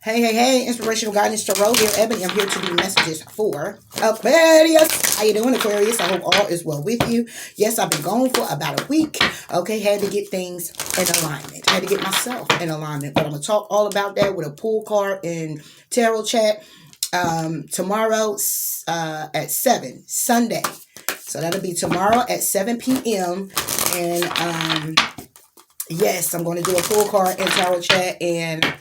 Hey, inspirational guidance tarot here, Ebony. I'm here to do messages for Aquarius. How you doing, Aquarius? I hope all is well with you. Yes, I've been gone for about a week. Okay, had to get things in alignment. Had to get myself in alignment. But I'm going to talk all about that with a pool card and tarot chat tomorrow at 7, Sunday. So that'll be tomorrow at 7 p.m. And yes, I'm going to do a pool card and tarot chat and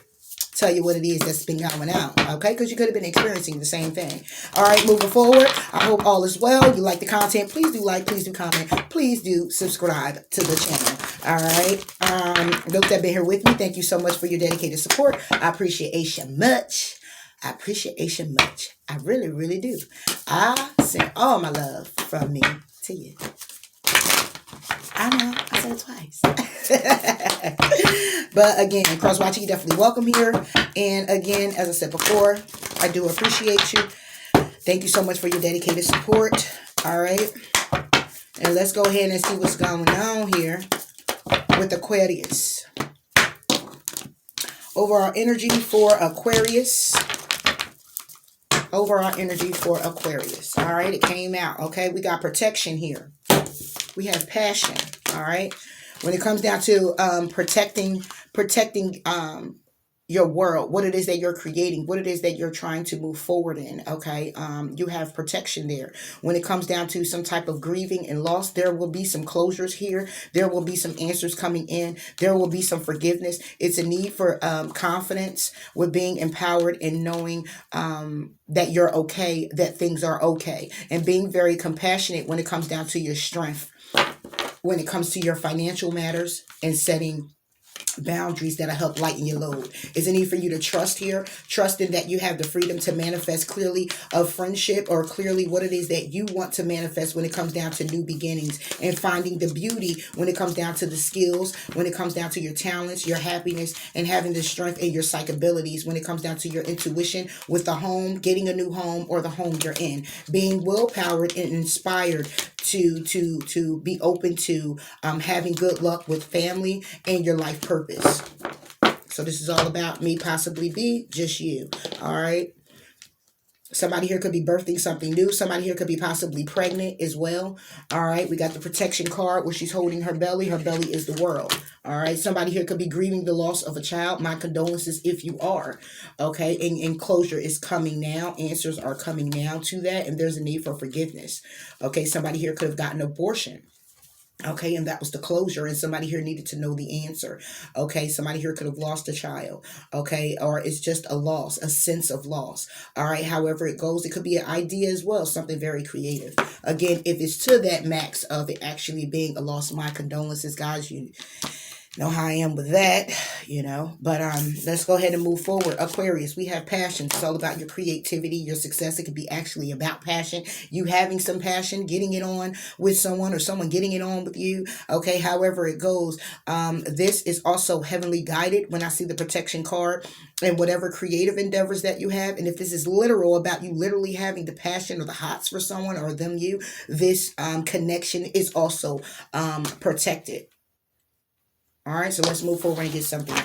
tell you what it is that's been going on, okay? Because you could have been experiencing the same thing. All right, moving forward, I hope all is well. You like the content, please do like, please do comment, please do subscribe to the channel. All right, those that have been here with me, thank you so much for your dedicated support. I appreciate you much. I appreciate you much. I really, really do. I send all my love from me to you. I know, I said it twice. But again, cross watching, you definitely welcome here. And again, as I said before, I do appreciate you. Thank you so much for your dedicated support. All right. And let's go ahead and see what's going on here with Aquarius. Overall energy for Aquarius. Overall energy for Aquarius. All right, it came out. Okay, we got protection here. We have passion. All right. When it comes down to protecting your world, what it is that you're creating, what it is that you're trying to move forward in. Okay. You have protection there. When it comes down to some type of grieving and loss, there will be some closures here. There will be some answers coming in. There will be some forgiveness. It's a need for confidence with being empowered and knowing that you're okay, that things are okay, and being very compassionate when it comes down to your strength, when it comes to your financial matters, and setting boundaries that'll help lighten your load. Is a need for you to trust here, trusting that you have the freedom to manifest clearly a friendship, or clearly what it is that you want to manifest when it comes down to new beginnings, and finding the beauty when it comes down to the skills, when it comes down to your talents, your happiness, and having the strength in your psych abilities when it comes down to your intuition with the home, getting a new home, or the home you're in, being will-powered and inspired to be open to having good luck with family and your life purpose. So this is all about me, possibly be just you. All right. Somebody here could be birthing something new. Somebody here could be possibly pregnant as well. All right. We got the protection card where she's holding her belly. Her belly is the world. All right. Somebody here could be grieving the loss of a child. My condolences if you are. Okay. And closure is coming now. Answers are coming now to that. And there's a need for forgiveness. Okay. Somebody here could have gotten an abortion. Okay, and that was the closure, and somebody here needed to know the answer. Okay, somebody here could have lost a child. Okay, or it's just a loss, a sense of loss. All right, however it goes, it could be an idea as well, something very creative. Again, if it's to that max of it actually being a loss, my condolences, guys. You know how I am with that, you know. But let's go ahead and move forward. Aquarius, we have passion. It's all about your creativity, your success. It could be actually about passion. You having some passion, getting it on with someone, or someone getting it on with you. Okay, however it goes. This is also heavenly guided when I see the protection card, and whatever creative endeavors that you have. And if this is literal about you literally having the passion or the hots for someone or them you, this connection is also protected. All right, so let's move forward and get something on.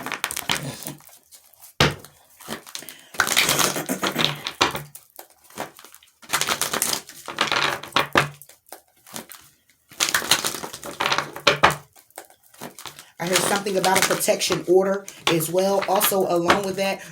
I heard something about a protection order as well. Also, along with that,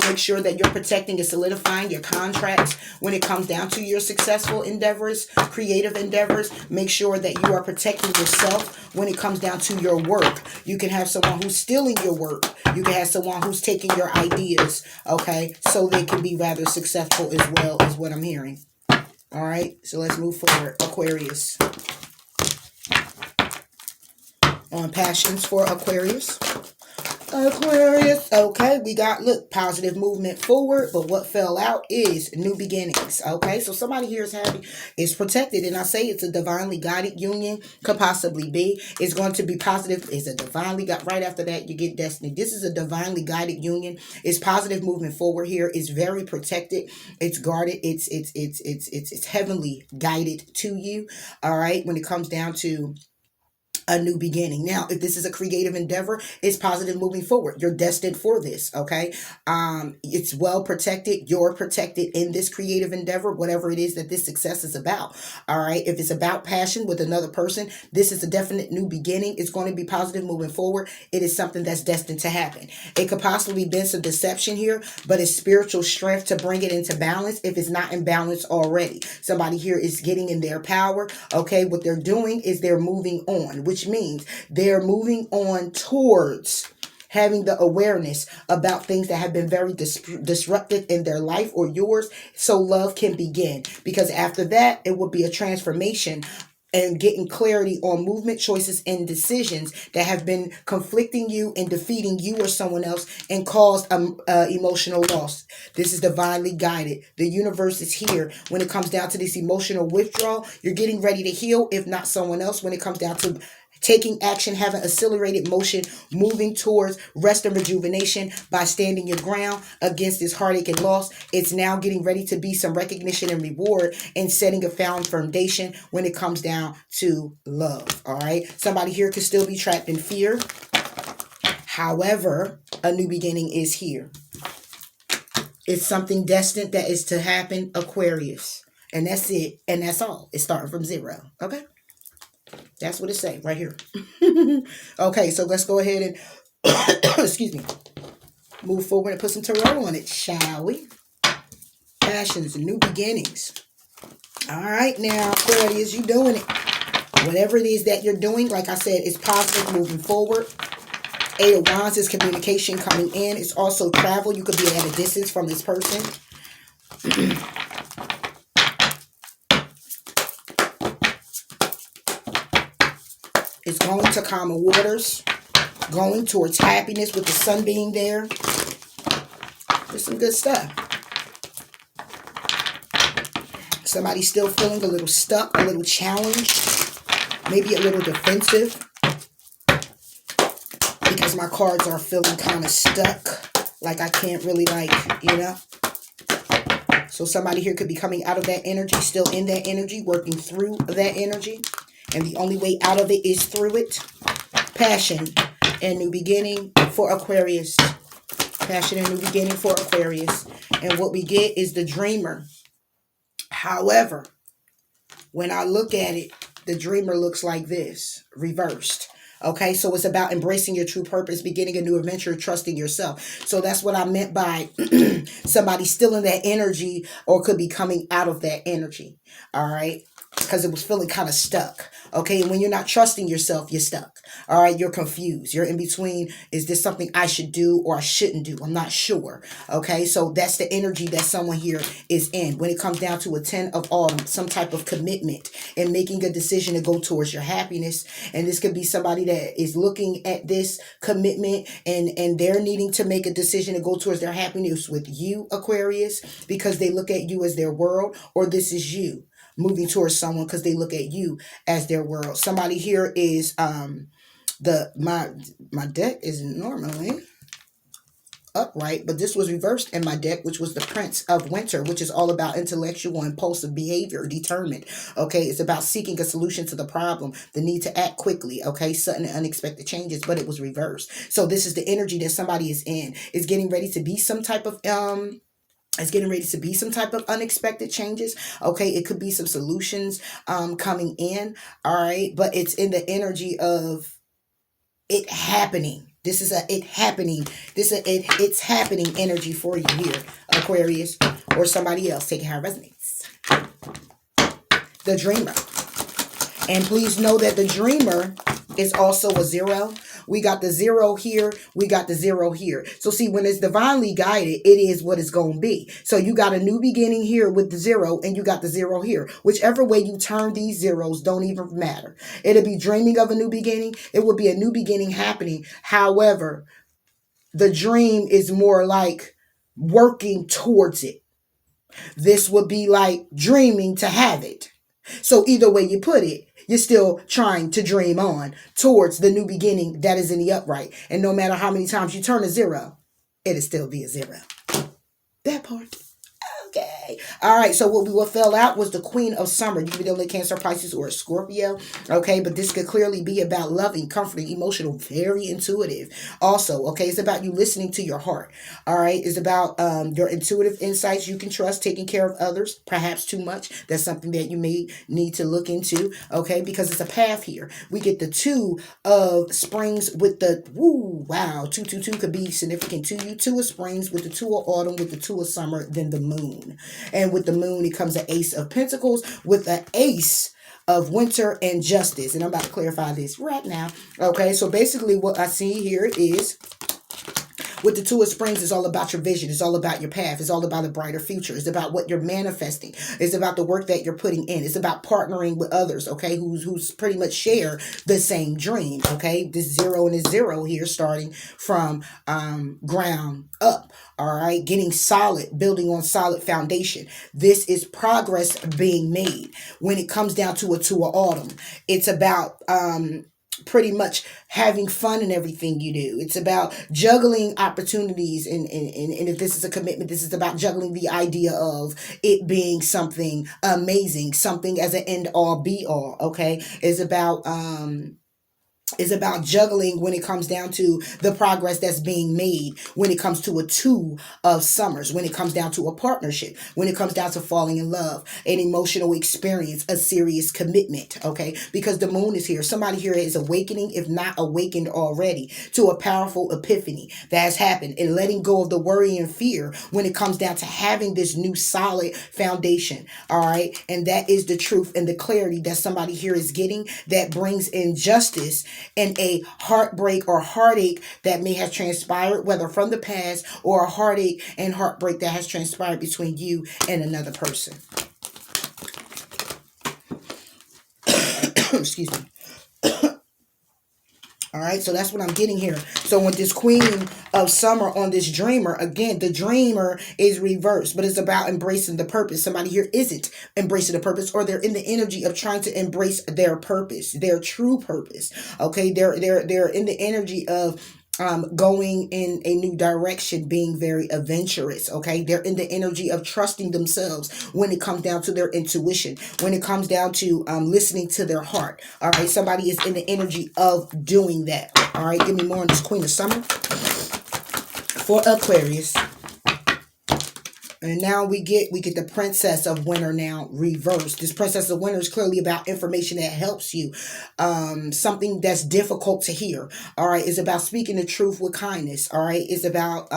make sure that you're protecting and solidifying your contracts when it comes down to your successful endeavors, creative endeavors. Make sure that you are protecting yourself when it comes down to your work. You can have someone who's stealing your work. You can have someone who's taking your ideas, okay, so they can be rather successful as well, is what I'm hearing. All right, so let's move forward. Aquarius. On passions for Aquarius. Aquarius. Okay, we got, look, positive movement forward, but what fell out is new beginnings. Okay, so somebody here is happy, is protected, and I say it's a divinely guided union, could possibly be. It's going to be positive. It's a divinely got right after that you get destiny. This is a divinely guided union. It's positive movement forward here. It's very protected. It's guarded. It's heavenly guided to you. All right, when it comes down to a new beginning. Now, if this is a creative endeavor, it's positive moving forward. You're destined for this, okay? It's well protected. You're protected in this creative endeavor, whatever it is that this success is about. All right. If it's about passion with another person, this is a definite new beginning. It's going to be positive moving forward. It is something that's destined to happen. It could possibly be some deception here, but it's spiritual strength to bring it into balance if it's not in balance already. Somebody here is getting in their power. Okay. What they're doing is they're moving on, which means they're moving on towards having the awareness about things that have been very disruptive in their life or yours, so love can begin. Because after that, it will be a transformation and getting clarity on movement, choices, and decisions that have been conflicting you and defeating you or someone else and caused emotional loss. This is divinely guided. The universe is here. When it comes down to this emotional withdrawal, you're getting ready to heal, if not someone else. When it comes down to taking action, having accelerated motion, moving towards rest and rejuvenation by standing your ground against this heartache and loss. It's now getting ready to be some recognition and reward and setting a foundation when it comes down to love. All right. Somebody here could still be trapped in fear. However, a new beginning is here. It's something destined that is to happen, Aquarius. And that's it. And that's all. It's starting from zero. Okay. That's what it say right here. Okay, so let's go ahead and excuse me, move forward and put some tarot on it, shall we? Passions and new beginnings. All right, now Aquarius, you doing it. Whatever it is that you're doing, like I said, it's positive moving forward. Eight of Wands is communication coming in. It's also travel. You could be at a distance from this person. It's going to calmer waters, going towards happiness with the sun being there. There's some good stuff. Somebody's still feeling a little stuck, a little challenged, maybe a little defensive, because my cards are feeling kind of stuck, like I can't really So somebody here could be coming out of that energy, still in that energy, working through that energy. And the only way out of it is through it. Passion and new beginning for Aquarius. Passion and new beginning for Aquarius. And what we get is the dreamer. However, when I look at it, the dreamer looks like this, reversed. Okay, so it's about embracing your true purpose, beginning a new adventure, trusting yourself. So that's what I meant by somebody still in that energy or could be coming out of that energy. All right. Because it was feeling kind of stuck. Okay. And when you're not trusting yourself, you're stuck. All right. You're confused. You're in between. Is this something I should do or I shouldn't do? I'm not sure. Okay. So that's the energy that someone here is in. When it comes down to a 10 of autumn, some type of commitment and making a decision to go towards your happiness. And this could be somebody that is looking at this commitment and they're needing to make a decision to go towards their happiness with you, Aquarius, because they look at you as their world, or this is you moving towards someone because they look at you as their world. Somebody here is my deck is normally upright, but this was reversed in my deck, which was the Prince of Winter, which is all about intellectual impulsive behavior, determined. Okay, it's about seeking a solution to the problem, the need to act quickly. Okay, sudden and unexpected changes, but it was reversed. So this is the energy that somebody is in. It's getting ready to be some type of unexpected changes. Okay, it could be some solutions coming in. All right, but it's in the energy of it happening. This is it's happening energy for you here, Aquarius, or somebody else. Take it how it resonates. The dreamer. And please know that the dreamer is also a 0. We got the 0 here. We got the 0 here. So see, when it's divinely guided, it is what it's going to be. So you got a new beginning here with the 0 and you got the 0 here. Whichever way you turn these zeros don't even matter. It'll be dreaming of a new beginning. It will be a new beginning happening. However, the dream is more like working towards it. This would be like dreaming to have it. So either way you put it, you're still trying to dream on towards the new beginning that is in the upright. And no matter how many times you turn a 0, it'll still be a 0. That part. Okay. All right. So what fell out was the Queen of Summer. You could be dealing with Cancer, Pisces, or a Scorpio. Okay. But this could clearly be about loving, comforting, emotional, very intuitive. Also, okay, it's about you listening to your heart. All right. It's about your intuitive insights. You can trust, taking care of others, perhaps too much. That's something that you may need to look into. Okay. Because it's a path here. We get the Two of Springs with the, woo, wow. 222 could be significant to you. Two of Springs with the Two of Autumn with the Two of Summer, then the Moon. And with the Moon, it comes an Ace of Pentacles with an Ace of Winter and Justice. And I'm about to clarify this right now. Okay, so basically what I see here is with the Two of Springs, it's all about your vision. It's all about your path. It's all about a brighter future. It's about what you're manifesting. It's about the work that you're putting in. It's about partnering with others, okay, who's pretty much share the same dream, okay? This zero and this zero here starting from ground up, all right? Getting solid, building on solid foundation. This is progress being made. When it comes down to a Two of Autumn, it's about pretty much having fun in everything you do. It's about juggling opportunities, and if this is a commitment, this is about juggling the idea of it being something amazing, something as an end all be all, okay? Is about juggling when it comes down to the progress that's being made, when it comes to a Two of Summers, when it comes down to a partnership, when it comes down to falling in love, an emotional experience, a serious commitment, okay? Because the Moon is here. Somebody here is awakening, if not awakened already, to a powerful epiphany that has happened and letting go of the worry and fear when it comes down to having this new solid foundation, all right? And that is the truth and the clarity that somebody here is getting that brings in justice and a heartbreak or heartache that may have transpired, whether from the past or a heartache and heartbreak that has transpired between you and another person. Excuse me. All right, so that's what I'm getting here. So with this Queen of Summer on this dreamer, again, the dreamer is reversed, but it's about embracing the purpose. Somebody here isn't embracing the purpose, or they're in the energy of trying to embrace their purpose, their true purpose. Okay, they're in the energy of going in a new direction, being very adventurous, okay? They're in the energy of trusting themselves when it comes down to their intuition, when it comes down to listening to their heart, all right? Somebody is in the energy of doing that, all right? Give me more on this Queen of Summer for Aquarius. And now we get the Princess of Winter now reversed. This Princess of Winter is clearly about information that helps you. Something that's difficult to hear. All right. It's about speaking the truth with kindness. All right. It's about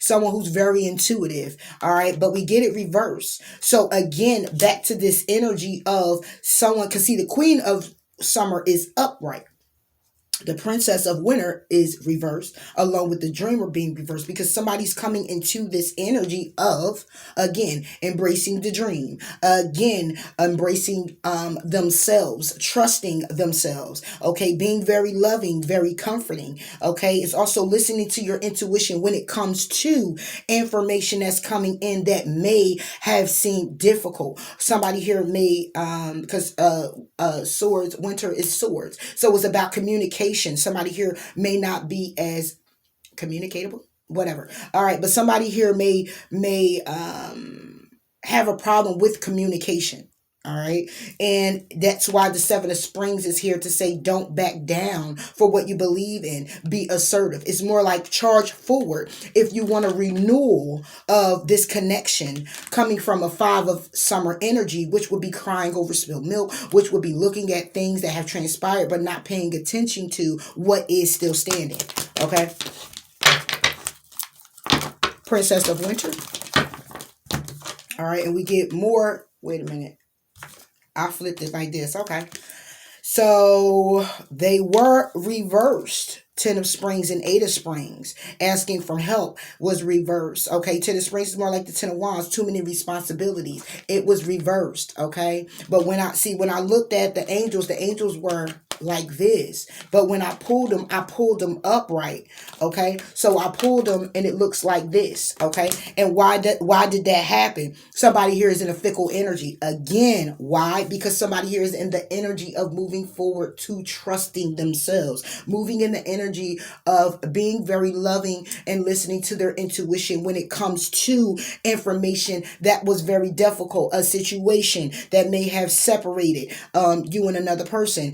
someone who's very intuitive. All right. But we get it reversed. So again, back to this energy of someone, because see, the Queen of Summer is upright. The Princess of Winter is reversed, along with the Dreamer being reversed, because somebody's coming into this energy of, again, embracing the dream, again, embracing themselves, trusting themselves, okay, being very loving, very comforting, okay. It's also listening to your intuition when it comes to information that's coming in that may have seemed difficult. Somebody here may, because swords, winter is swords, so it's about communication. Somebody here may not be as communicatable, whatever. All right, but somebody here may have a problem with communication. All right. And that's why the Seven of Springs is here to say, don't back down for what you believe in. Be assertive. It's more like charge forward if you want a renewal of this connection coming from a Five of Summer energy, which would be crying over spilled milk, which would be looking at things that have transpired, but not paying attention to what is still standing. Okay. Princess of Winter. All right. And we get more. Wait a minute. I flipped it like this. Okay. So they were reversed. Ten of Springs and Eight of Springs. Asking for help was reversed. Okay. Ten of Springs is more like the Ten of Wands. Too many responsibilities. It was reversed. Okay. But when I looked at the angels were like this. But when I pulled them upright. Okay, so I pulled them and it looks like this. Okay, and why did that happen? Somebody here is in a fickle energy. Again, why? Because somebody here is in the energy of moving forward to trusting themselves, moving in the energy of being very loving and listening to their intuition when it comes to information that was very difficult, a situation that may have separated you and another person.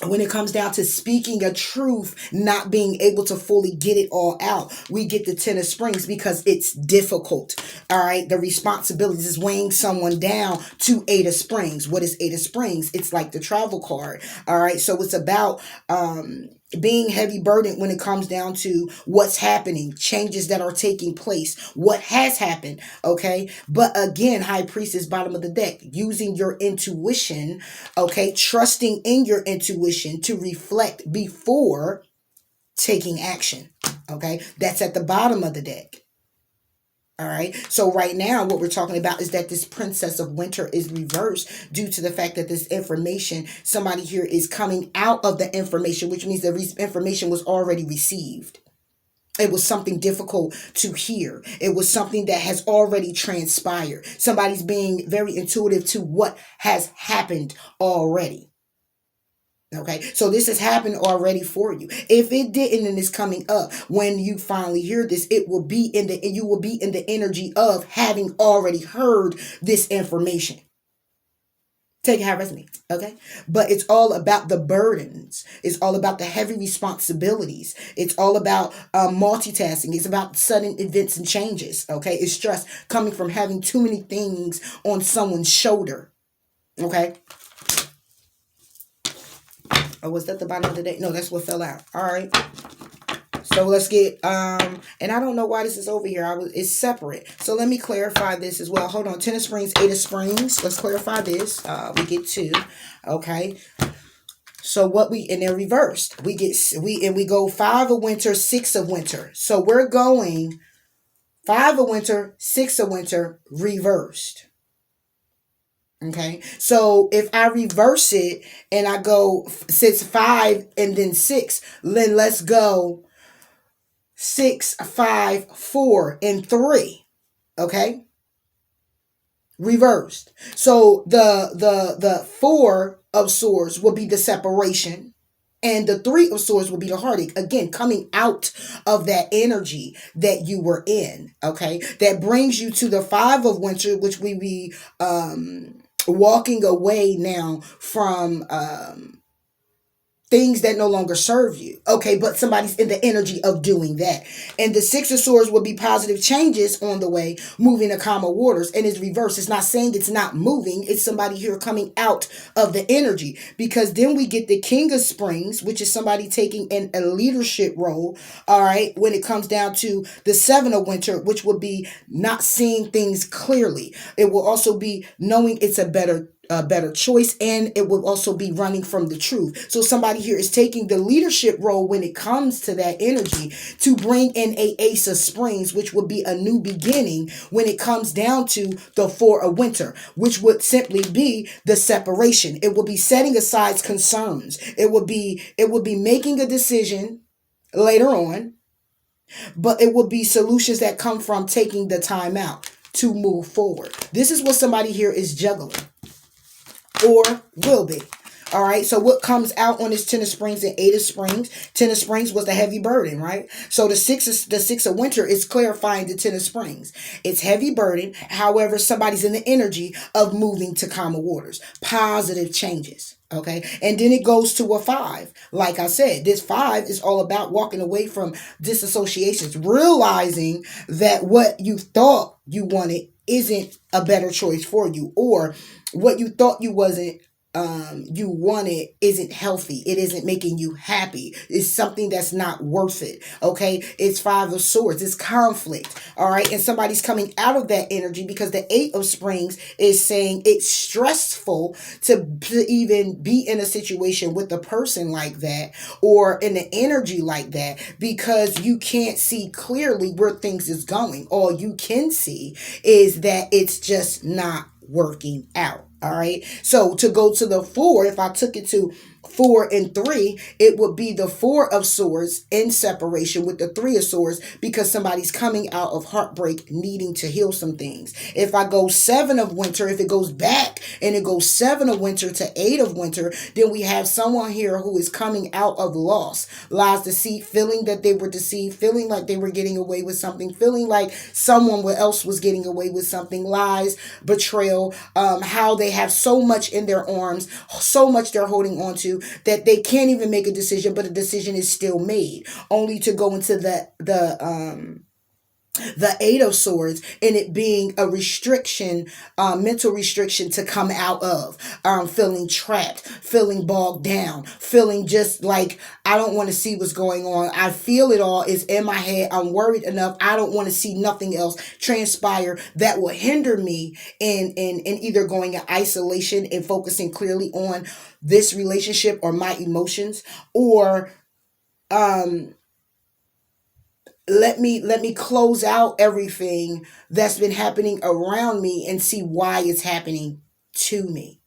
When it comes down to speaking a truth, not being able to fully get it all out, we get the Ten of Springs because it's difficult. All right. The responsibilities is weighing someone down to Eight of Springs. What is Eight of Springs? It's like the travel card. All right. So it's about, being heavy burdened when it comes down to what's happening, changes that are taking place, what has happened. Okay. But again, High Priestess, bottom of the deck, using your intuition. Okay. Trusting in your intuition to reflect before taking action. Okay. That's at the bottom of the deck. All right. So right now, what we're talking about is that this Princess of Winter is reversed due to the fact that this information, somebody here is coming out of the information, which means the information was already received. It was something difficult to hear. It was something that has already transpired. Somebody's being very intuitive to what has happened already. Okay, so this has happened already for you. If it didn't and it's coming up, when you finally hear this, you will be in the energy of having already heard this information. Take it how it resonates, okay? But it's all about the burdens. It's all about the heavy responsibilities. It's all about multitasking. It's about sudden events and changes, okay? It's stress coming from having too many things on someone's shoulder, okay? Or was that the bottom of the deck? No, that's what fell out. All right. So let's get, and I don't know why this is over here. It's separate. So let me clarify this as well. Hold on. Ten of Springs, Eight of Springs. Let's clarify this. We get two. Okay. So and they're reversed. We go Five of Winter, Six of Winter. So we're going Five of Winter, Six of Winter, reversed. Okay, so if I reverse it and I go 6, 5, and then 6, then let's go 6, 5, 4, and 3. Okay, reversed. So the 4 of Swords will be the separation, and the 3 of Swords will be the heartache. Again, coming out of that energy that you were in. Okay, that brings you to the 5 of Winter, which we be walking away now from things that no longer serve you. Okay, but somebody's in the energy of doing that. And the Six of Swords will be positive changes on the way, moving to calmer waters. And it's reverse. It's not saying it's not moving. It's somebody here coming out of the energy. Because then we get the King of Springs, which is somebody taking in a leadership role. All right, when it comes down to the Seven of Winter, which will be not seeing things clearly. It will also be knowing it's a better choice, and it will also be running from the truth. So somebody here is taking the leadership role when it comes to that energy to bring in a Ace of Springs, which would be a new beginning when it comes down to the Four of Winter, which would simply be the separation. It will be setting aside concerns. It would be making a decision later on, but it will be solutions that come from taking the time out to move forward. This is what somebody here is juggling. Or will be. All right. So what comes out on this Ten of Springs and Eight of Springs? Ten of Springs was the heavy burden, right? So the Six of Winter is clarifying the Ten of Springs. It's heavy burden. However, somebody's in the energy of moving to calmer waters, positive changes. Okay. And then it goes to a 5. Like I said, this 5 is all about walking away from disassociations, realizing that what you thought you wanted isn't a better choice for you, or what you thought you wanted isn't healthy. It isn't making you happy. It's something that's not worth it. Okay. It's 5 of Swords. It's conflict. All right. And somebody's coming out of that energy because the 8 of Springs is saying it's stressful to even be in a situation with a person like that, or in an energy like that, because you can't see clearly where things is going. All you can see is that it's just not working out. All right. So to go to the 4, if I took it to 4 and 3, it would be the 4 of swords in separation with the 3 of swords, because somebody's coming out of heartbreak, needing to heal some things. If I go 7 of winter, if it goes back and it goes 7 of winter to 8 of winter, then we have someone here who is coming out of loss, lies, deceit, feeling that they were deceived, feeling like they were getting away with something, feeling like someone else was getting away with something, lies, betrayal, how they have so much in their arms, so much they're holding on to, that they can't even make a decision, but a decision is still made, only to go into the 8 of swords, and it being a restriction, mental restriction to come out of, feeling trapped, feeling bogged down, feeling just like, I don't want to see what's going on. I feel it all is in my head. I'm worried enough. I don't want to see nothing else transpire that will hinder me in either going in isolation and focusing clearly on this relationship or my emotions, or let me close out everything that's been happening around me and see why it's happening to me.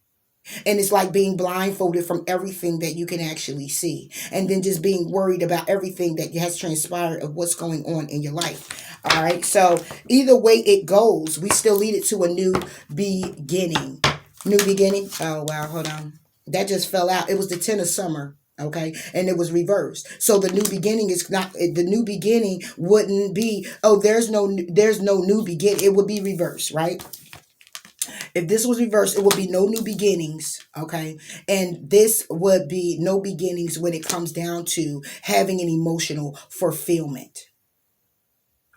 And it's like being blindfolded from everything that you can actually see, and then just being worried about everything that has transpired of what's going on in your life. All right, so either way it goes, we still lead it to a new beginning. New beginning. Oh wow, hold on, that just fell out. It was the 10 of summer. Okay, and it was reversed. So the new beginning is not, the new beginning wouldn't be, oh, there's no new beginning. It would be reversed, right? If this was reversed, it would be no new beginnings. Okay, and this would be no beginnings when it comes down to having an emotional fulfillment.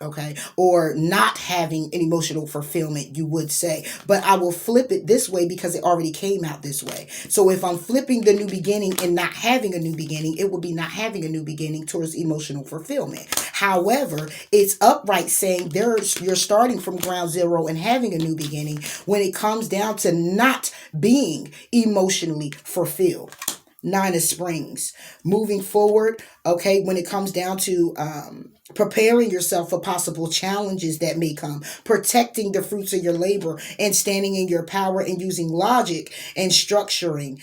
Okay, or not having an emotional fulfillment, you would say, but I will flip it this way because it already came out this way. So if I'm flipping the new beginning and not having a new beginning, it would be not having a new beginning towards emotional fulfillment. However, it's upright saying you're starting from ground zero and having a new beginning when it comes down to not being emotionally fulfilled. 9 of Springs, moving forward. Okay, when it comes down to preparing yourself for possible challenges that may come, protecting the fruits of your labor and standing in your power and using logic and structuring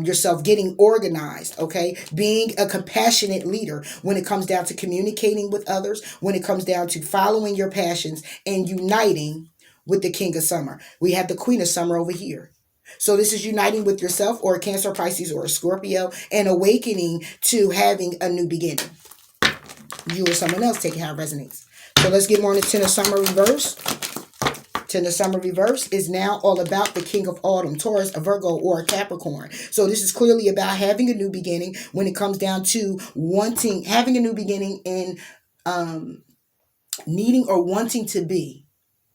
yourself, getting organized. Okay, being a compassionate leader when it comes down to communicating with others, when it comes down to following your passions and uniting with the King of Summer. We have the Queen of Summer over here. So this is uniting with yourself, or a Cancer, Pisces, or a Scorpio, and awakening to having a new beginning. You or someone else, take it how it resonates. So let's get more on the 10 of Summer reverse. 10 of Summer reverse is now all about the King of Autumn, Taurus, a Virgo, or a Capricorn. So this is clearly about having a new beginning when it comes down to having a new beginning and needing or wanting to be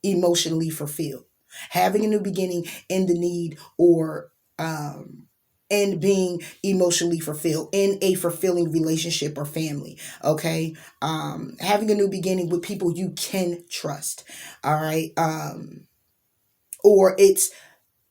emotionally fulfilled. Having a new beginning in the need, or and being emotionally fulfilled in a fulfilling relationship or family. Okay, having a new beginning with people you can trust. All right, or it's,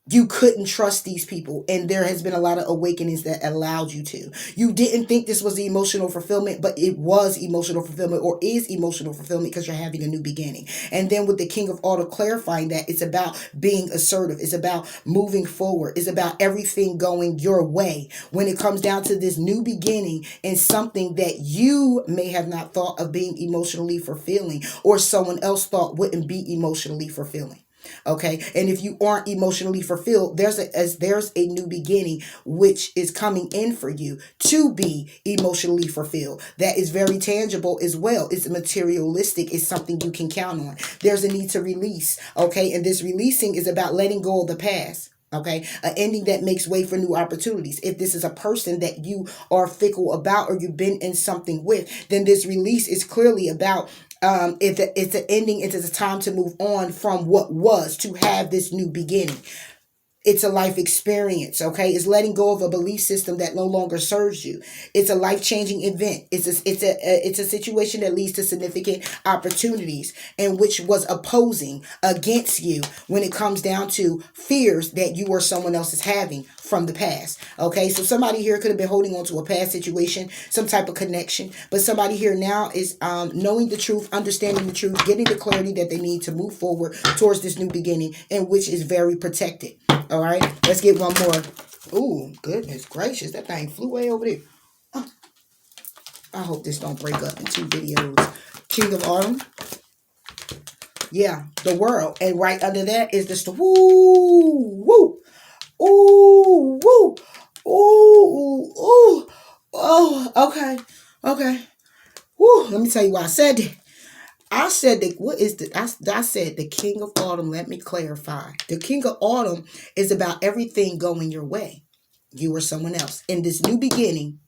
you couldn't trust these people, and there has been a lot of awakenings that allowed you to. You didn't think this was the emotional fulfillment, but it was emotional fulfillment, or is emotional fulfillment, because you're having a new beginning. And then with the King of Autumn clarifying that it's about being assertive, it's about moving forward, it's about everything going your way when it comes down to this new beginning and something that you may have not thought of being emotionally fulfilling, or someone else thought wouldn't be emotionally fulfilling. Okay, and if you aren't emotionally fulfilled, there's a new beginning which is coming in for you to be emotionally fulfilled. That is very tangible as well. It's materialistic. It's something you can count on. There's a need to release. Okay, and this releasing is about letting go of the past. Okay, an ending that makes way for new opportunities. If this is a person that you are fickle about, or you've been in something with, then this release is clearly about it's an ending. It is a time to move on from what was, to have this new beginning. It's a life experience, okay? It's letting go of a belief system that no longer serves you. It's a life-changing event. It's a situation that leads to significant opportunities, and which was opposing against you when it comes down to fears that you or someone else is having from the past, okay? So somebody here could have been holding on to a past situation, some type of connection, but somebody here now is knowing the truth, understanding the truth, getting the clarity that they need to move forward towards this new beginning, and which is very protected. All right, let's get one more. Ooh, goodness gracious. That thing flew way over there. Oh, I hope this don't break up in two videos. King of Autumn. Yeah, the world. And right under that is the woo, woo, ooh, woo, ooh, ooh. Oh, okay. Okay. Woo, let me tell you why I said that. I said that what is the I said the King of Autumn. Let me clarify. The King of Autumn is about everything going your way. You or someone else. In this new beginning.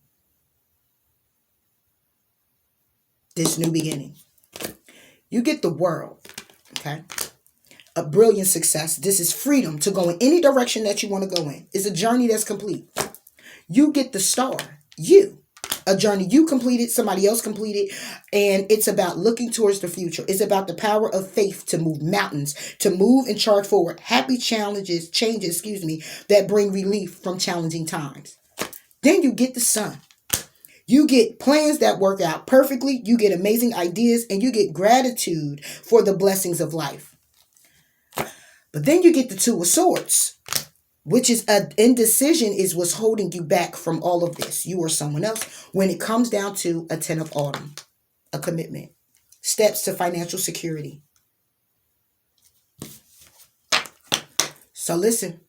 This new beginning. You get the world. Okay. A brilliant success. This is freedom to go in any direction that you want to go in. It's a journey that's complete. You get the star. You. A journey you completed, somebody else completed, and it's about looking towards the future. It's about the power of faith to move mountains, to move and charge forward. Happy changes, that bring relief from challenging times. Then you get the sun. You get plans that work out perfectly. You get amazing ideas, and you get gratitude for the blessings of life. But then you get the Two of Swords, which is an indecision is what's holding you back from all of this. You or someone else. When it comes down to a Ten of Autumn, a commitment, steps to financial security. So listen,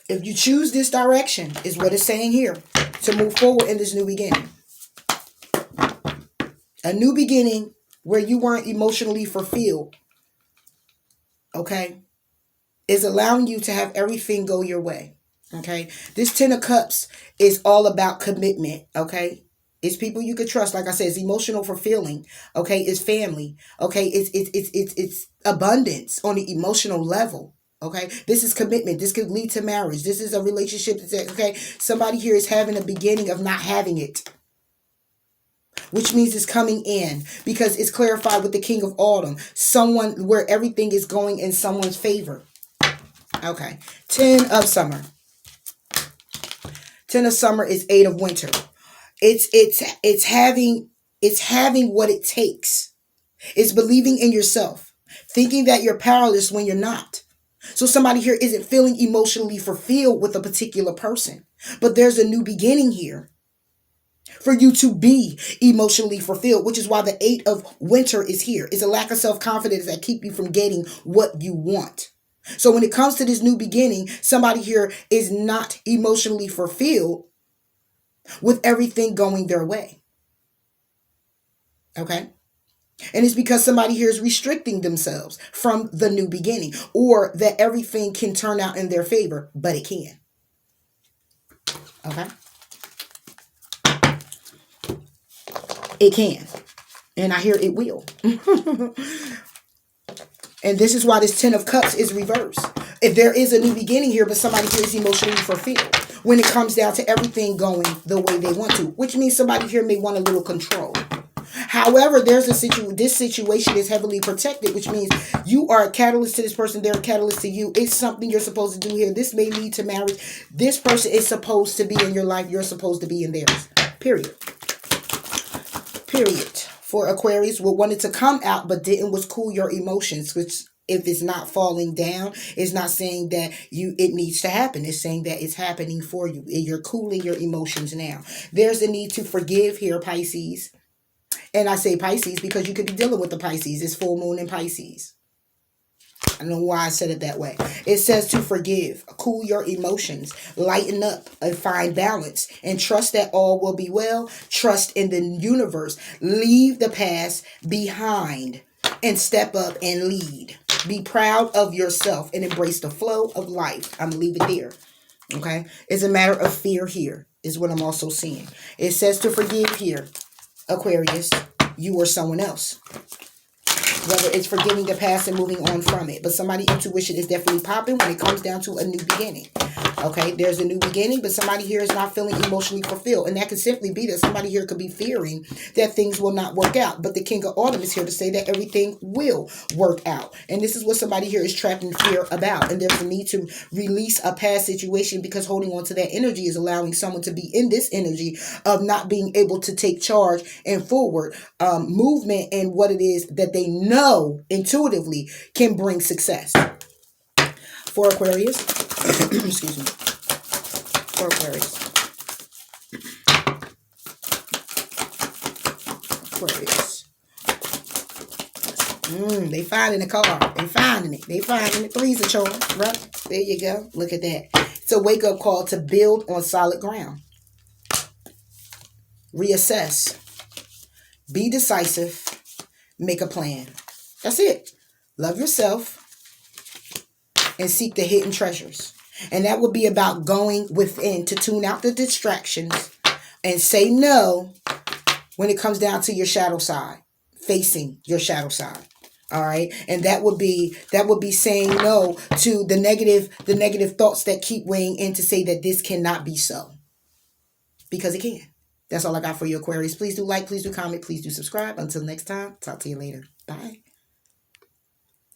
if you choose this direction, is what it's saying here, to move forward in this new beginning. A new beginning where you weren't emotionally fulfilled. Okay? Is allowing you to have everything go your way. Okay? This Ten of Cups is all about commitment. Okay? It's people you could trust. Like I said, it's emotional fulfilling. Okay? It's family. Okay? It's abundance on the emotional level. Okay? This is commitment. This could lead to marriage. This is a relationship that's, okay? Somebody here is having a beginning of not having it, which means it's coming in because it's clarified with the King of Autumn. Someone where everything is going in someone's favor. Okay. 10 of Summer. 10 of Summer is 8 of Winter. It's having what it takes. It's believing in yourself. Thinking that you're powerless when you're not. So somebody here isn't feeling emotionally fulfilled with a particular person. But there's a new beginning here for you to be emotionally fulfilled, which is why the 8 of Winter is here. It's a lack of self-confidence that keep you from getting what you want. So when it comes to this new beginning, somebody here is not emotionally fulfilled with everything going their way. Okay? And it's because somebody here is restricting themselves from the new beginning, or that everything can turn out in their favor, but it can. Okay? It can. And I hear it will. And this is why this 10 of Cups is reversed. If there is a new beginning here, but somebody here is emotionally fulfilled when it comes down to everything going the way they want to, which means somebody here may want a little control. However, there's this situation is heavily protected, which means you are a catalyst to this person. They're a catalyst to you. It's something you're supposed to do here. This may lead to marriage. This person is supposed to be in your life. You're supposed to be in theirs. Period. Period. For Aquarius, what wanted to come out but didn't was cool your emotions, which if it's not falling down, it's not saying that it needs to happen. It's saying that it's happening for you. You're cooling your emotions now. There's a need to forgive here, Pisces. And I say Pisces because you could be dealing with the Pisces. It's full moon in Pisces. I don't know why I said it that way. It says to forgive, cool your emotions, lighten up, and find balance, and trust that all will be well. Trust in the universe. Leave the past behind and step up and lead. Be proud of yourself and embrace the flow of life. I'm going to leave it there. Okay? It's a matter of fear here is what I'm also seeing. It says to forgive here, Aquarius, you or someone else. Whether it's forgiving the past and moving on from it. But somebody's intuition is definitely popping when it comes down to a new beginning. Okay, there's a new beginning, but somebody here is not feeling emotionally fulfilled. And that could simply be that somebody here could be fearing that things will not work out. But the King of Autumn is here to say that everything will work out. And this is what somebody here is trapped in fear about. And there's a need to release a past situation because holding on to that energy is allowing someone to be in this energy of not being able to take charge and forward movement and what it is that they know intuitively can bring success. For Aquarius, Excuse me. For Aquarius. Aquarius. They finding the car. They finding it. They finding it. Three's a charm, right? There you go. Look at that. It's a wake-up call to build on solid ground. Reassess. Be decisive. Make a plan. That's it. Love yourself and seek the hidden treasures. And that would be about going within to tune out the distractions and say no when it comes down to your shadow side, facing your shadow side. All right. And that would be saying no to the negative thoughts that keep weighing in to say that this cannot be so, because it can. That's all I got for you, Aquarius. Please do like, please do comment, please do subscribe. Until next time, talk to you later. Bye.